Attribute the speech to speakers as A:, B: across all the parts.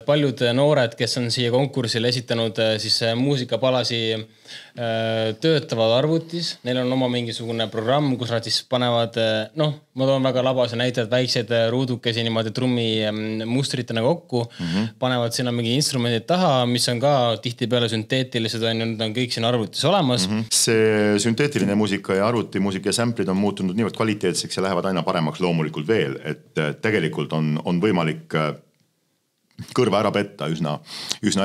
A: paljud noored, kes on siia konkursile esitanud siis muusikapalasi töötavad arvutis. Neil on oma mingisugune programm, kus nad siis panevad, ma toon väga labase näite, et väiksed ruudukesi niimoodi trummi mustritena kokku, panevad sinna mingi instrumendid taha, mis on ka tihtipeale sünteetilised, need on kõik siin arvutis olemas.
B: See sünteetiline muusika ja arvutimuusika ja samplid on muutunud niivõrd kvaliteetseks ja lähevad aina paremaks loomulikult veel, et tegelikult on võimalik kõrva ära petta üsna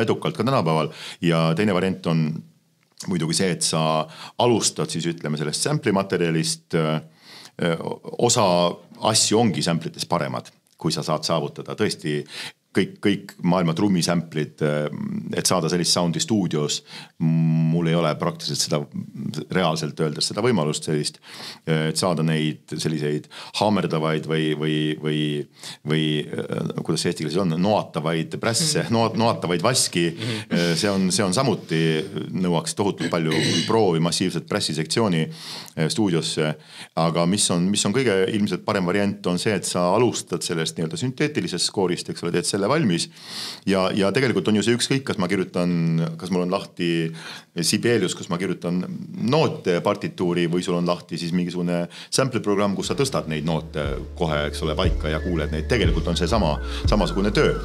B: edukalt ka tänapäeval ja teine variant on muidugi see, et sa alustad siis ütleme sellest sample materjalist, osa asju ongi samplites paremad, kui sa saad saavutada tõesti kõik maailma trummisamplid, et saada sellist soundi stuudios, mul ei ole praktiliselt seda reaalselt öeldes seda võimalust sellist, et saada neid selliseid haamerdavaid või kuidas eesti keeles on, noatavaid prässe, noatavaid vaski. See on samuti nõuaks tohutult palju proovi massiivset pressisektsiooni stuudiosse, aga mis on kõige ilmselt parem variant on see, et sa alustad sellest nii-öelda sünteetilisest skoorist, eks ole, teed selle valmis ja tegelikult on ju see ükskõik, kas mul on lahti Sibelius, kus ma kirjutan noote partituuri või sul on lahti siis mingisugune sample programm, kus sa tõstad neid noote kohe, eks ole, paika ja kuuled neid. Tegelikult on see samasugune töö.